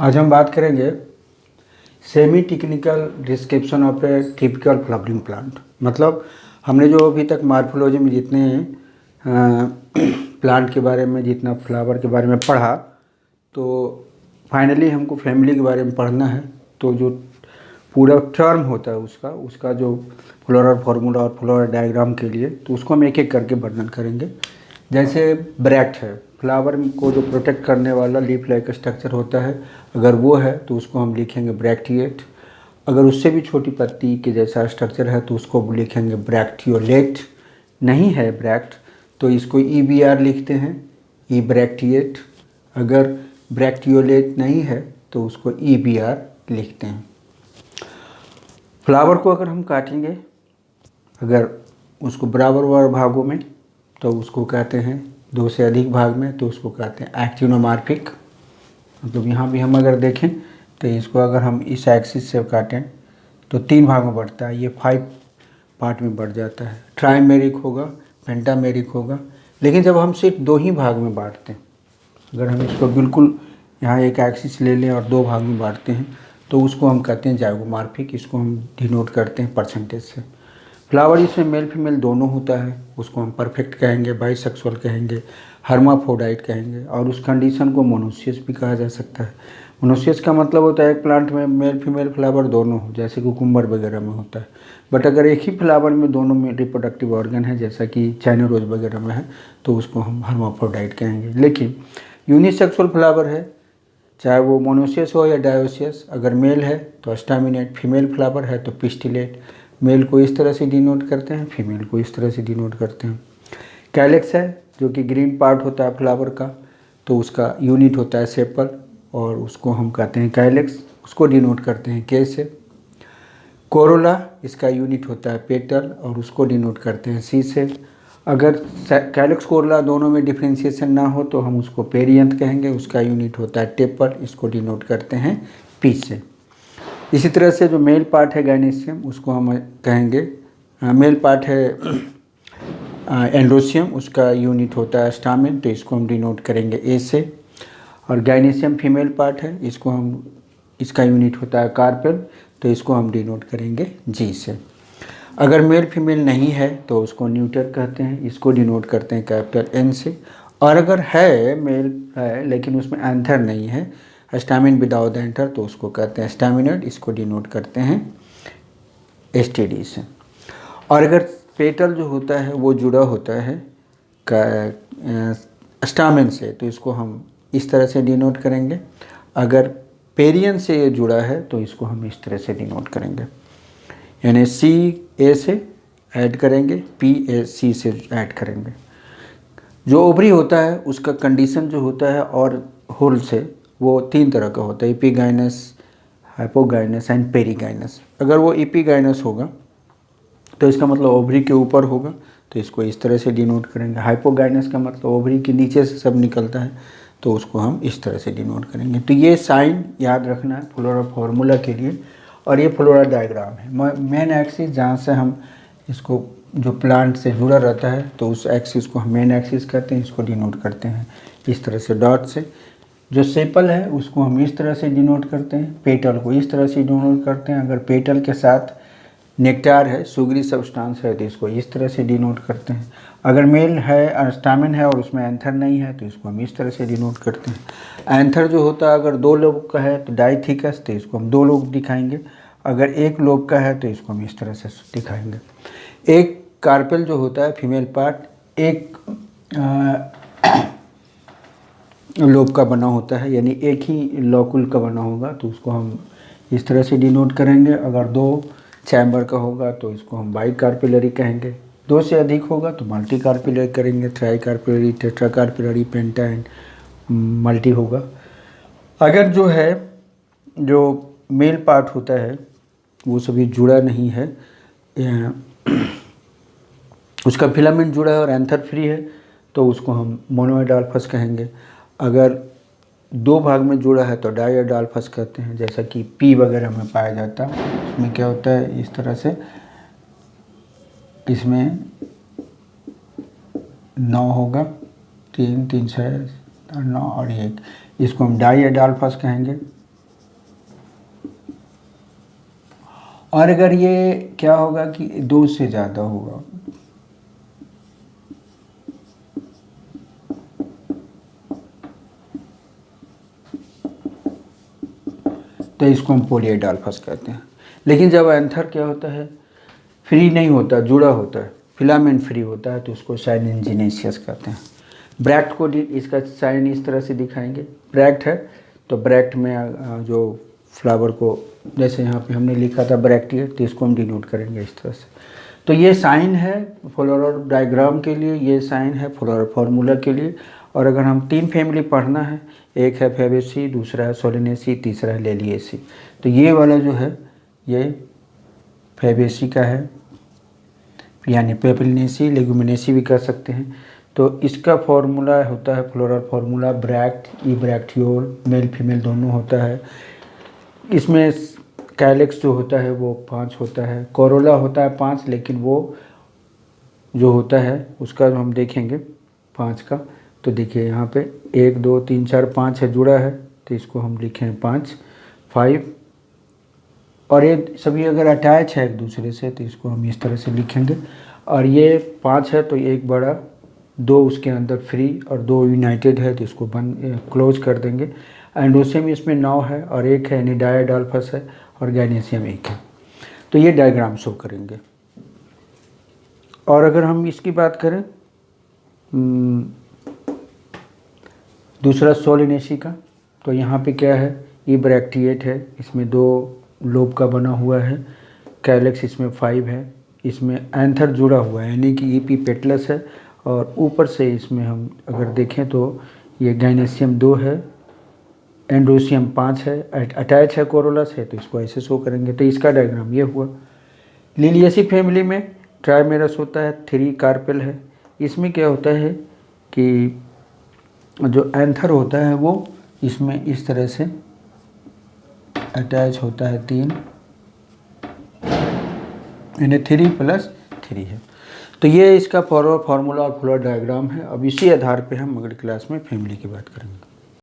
आज हम बात करेंगे semi technical description of A typical flowering plant. मतलब हमने जो अभी तक मॉर्फोलॉजी में जितने प्लांट के बारे में, जितना फ्लावर के बारे में पढ़ा, तो फाइनली हमको फैमिली के बारे में पढ़ना है। तो जो पूरा टर्म होता है उसका जो फ्लोरल फार्मूला और फ्लोरल डायग्राम के लिए, तो उसको हम एक एक करके वर्णन करेंगे। जैसे ब्रैक्ट है, फ्लावर को जो प्रोटेक्ट करने वाला लीफ लाइक स्ट्रक्चर होता है, अगर वो है तो उसको हम लिखेंगे ब्रैक्टिएट। अगर उससे भी छोटी पत्ती के जैसा स्ट्रक्चर है तो उसको लिखेंगे ब्रैक्टियोलेट। नहीं है ब्रैक्ट तो इसको EBR लिखते हैं, ई ब्रैक्टिएट। अगर ब्रैक्टियोलेट नहीं है तो उसको EBR लिखते हैं। फ्लावर को अगर हम काटेंगे, अगर उसको बराबर भागों में, तो उसको कहते हैं, 2 से अधिक भाग में तो उसको कहते हैं एक्टिनोमॉर्फिक। मतलब यहाँ भी हम अगर देखें तो इसको अगर हम इस एक्सिस से काटें तो 3 भाग में बढ़ता है, ये 5 पार्ट में बढ़ जाता है। ट्राइमेरिक होगा, पेंटामेरिक होगा। लेकिन जब हम सिर्फ 2 ही भाग में बांटते हैं, अगर हम इसको बिल्कुल यहाँ एक एक्सिस ले लें और 2 भाग में बांटते हैं तो उसको हम कहते हैं जाइगोमॉर्फिक। इसको हम डिनोट करते हैं परसेंटेज से। फ्लावर इसमें मेल फीमेल दोनों होता है, उसको हम परफेक्ट कहेंगे, बाइसेक्सुअल कहेंगे, हर्माफ्रोडाइट कहेंगे। और उस कंडीशन को मोनोसियस भी कहा जा सकता है। मोनोसियस का मतलब होता है एक प्लांट में मेल फीमेल फ्लावर दोनों हो, जैसे कुकुम्बर वगैरह में होता है। बट अगर एक ही फ्लावर में दोनों में रिप्रोडक्टिव ऑर्गन है, जैसा कि चाइना रोज वगैरह में है, तो उसको हम हर्माफ्रोडाइट कहेंगे। लेकिन यूनिसेक्सुअल फ्लावर है, चाहे वो मोनोसियस हो या डायोसियस, अगर मेल है तो स्टैमिनेट, फीमेल फ्लावर है तो पिस्टिलेट। मेल को इस तरह से डिनोट करते हैं, फीमेल को इस तरह से डिनोट करते हैं। कैलेक्स है, जो कि ग्रीन पार्ट होता है फ्लावर का, तो उसका यूनिट होता है सेपल और उसको हम कहते हैं कैलेक्स, उसको डिनोट करते हैं के से। कोरोला, इसका यूनिट होता है पेटल और उसको डिनोट करते हैं सी से। अगर कैलेक्स कोरोला दोनों में डिफ्रेंशिएशन ना हो तो हम उसको पेरियंथ कहेंगे, उसका यूनिट होता है टेपल, इसको डिनोट करते हैं पी से। इसी तरह से जो मेल पार्ट है गाइनेशियम, उसको हम कहेंगे, मेल पार्ट है एंड्रोसियम, उसका यूनिट होता है स्टामेन, तो इसको हम डिनोट करेंगे ए से। और गाइनेशियम फीमेल पार्ट है, इसका यूनिट होता है कार्पेल, तो इसको हम डिनोट करेंगे जी से। अगर मेल फीमेल नहीं है तो उसको न्यूटर कहते हैं, इसको डिनोट करते हैं कैपिटल एन से। और अगर है, मेल है लेकिन उसमें एंथर नहीं है, स्टैमिन विदाउट एंथर, तो उसको कहते हैं स्टैमिनेट, इसको डिनोट करते हैं STD से। और अगर पेटल जो होता है वो जुड़ा होता है स्टामेन से, तो इसको हम इस तरह से डिनोट करेंगे। अगर पेरियन से ये जुड़ा है तो इसको हम इस तरह से डिनोट करेंगे, यानी CA से ऐड करेंगे, PAC से ऐड करेंगे। जो ओवरी होता है उसका कंडीशन जो होता है और होल से, वो 3 तरह का होता है, एपिगाइनस, हाइपोगाइनस एंड पेरीगाइनस। अगर वो एपिगाइनस होगा तो इसका मतलब ओवरी के ऊपर होगा, तो इसको इस तरह से डिनोट करेंगे। हाइपोगाइनस का मतलब ओवरी के नीचे से सब निकलता है, तो उसको हम इस तरह से डिनोट करेंगे। तो ये साइन याद रखना है फ्लोरा फार्मूला के लिए। और ये फ्लोरा डायग्राम है, मेन एक्सिस जहाँ से हम इसको, जो प्लांट से जुड़ा रहता है, तो उस एक्सिस को हम मेन एक्सिस कहते हैं, इसको डिनोट करते हैं इस तरह से डॉट से। जो सेपल है उसको हम इस तरह से डिनोट करते हैं, पेटल को इस तरह से डिनोट करते हैं। अगर पेटल के साथ नेक्टार है, सुगरी सब्सटेंस है, तो इसको इस तरह से डिनोट करते हैं। अगर मेल है, स्टामेन है और उसमें एंथर नहीं है, तो इसको हम इस तरह से डिनोट करते हैं। एंथर जो होता है अगर 2 लोब का है तो डाइथिकस, तो इसको हम 2 लोब दिखाएंगे। अगर 1 लोब का है तो इसको हम इस तरह से दिखाएंगे। एक कार्पेल जो होता है फीमेल पार्ट, एक लोब का बना होता है, यानी एक ही लॉकुल का बना होगा, तो उसको हम इस तरह से डिनोट करेंगे। अगर 2 चैम्बर का होगा तो इसको हम बाई कार्पिलरी कहेंगे। 2 से अधिक होगा तो मल्टी कार्पिलरी करेंगे, tri carpellary, tetra carpellary, penta and multi होगा। अगर जो है, जो मेल पार्ट होता है वो सभी जुड़ा नहीं है, उसका फिलामेंट जुड़ा है और एंथर फ्री है, तो उसको हम मोनोएडाल्फस कहेंगे। अगर 2 भाग में जुड़ा है तो डाइएडाल्फस कहते हैं, जैसा कि P वगैरह में पाया जाता है। इसमें क्या होता है, इस तरह से इसमें 9 होगा, 3 3 6 9 और 1, इसको हम डाइएडाल्फस कहेंगे। और अगर ये क्या होगा कि 2 से ज़्यादा होगा, तो इसको हम पॉलीएडाल्फस कहते हैं। लेकिन जब एंथर क्या होता है, फ्री नहीं होता, जुड़ा होता है, फिलामेंट फ्री होता है, तो उसको साइनिंजिनेसियस कहते हैं। ब्रैक्ट को इसका साइन इस तरह से दिखाएंगे। ब्रैक्ट है तो ब्रैक्ट में जो फ्लावर को, जैसे यहाँ पे हमने लिखा था ब्रैक्टिएट, तो इसको हम डिनोट करेंगे इस तरह से। तो ये साइन है फ्लोरल डायग्राम के लिए, ये साइन है फ्लोरल फार्मूला के लिए। और अगर हम 3 फैमिली पढ़ना है, एक है फैबेसी, दूसरा है सोलेनेसी, तीसरा है लेलिएसी। तो ये वाला जो है ये फैबेसी का है, यानी पेपिलनेसी, लेगुमिनेसी भी कह सकते हैं। तो इसका फॉर्मूला होता है फ्लोरल फार्मूला ब्रैक्ट, ई ब्रैक्टियोल, मेल फीमेल दोनों होता है। इसमें कैलेक्स जो होता है वो 5 होता है, कोरोला होता है 5, लेकिन वो जो होता है उसका हम देखेंगे 5 का। तो देखिए यहाँ पे 1 2 3 4 5 है, जुड़ा है, तो इसको हम लिखें 5 5। और ये सभी अगर अटैच है एक दूसरे से तो इसको हम इस तरह से लिखेंगे। और ये 5 है तो एक बड़ा, 2 उसके अंदर फ्री और 2 यूनाइटेड है, तो इसको बंद क्लोज कर देंगे। एंडोसियम इसमें 9 है और 1 है, यानी डायडाल्फस है, और गाइनेसियम 1 है। तो ये डायग्राम शो करेंगे। और अगर हम इसकी बात करें दूसरा सोलिनेसी का, तो यहाँ पे क्या है, ई ब्रैक्टिएट है, इसमें 2 लोब का बना हुआ है, कैलेक्स इसमें 5 है, इसमें एंथर जुड़ा हुआ है, यानी कि ईपी पेटलस है। और ऊपर से इसमें हम अगर देखें तो ये गाइनेसियम 2 है, एंडोसियम 5 है, अटैच है, कोरोलस है, तो इसको ऐसे शो करेंगे। तो इसका डायग्राम ये हुआ। लिलिएसी फैमिली में ट्राइमेरस होता है, 3 कार्पेल है। इसमें क्या होता है कि जो एंथर होता है वो इसमें इस तरह से अटैच होता है, 3, यानी 3 + 3 है। तो ये इसका फार्मूला और फ्लो डायग्राम है। अब इसी आधार पे हम अगली क्लास में फैमिली की बात करेंगे।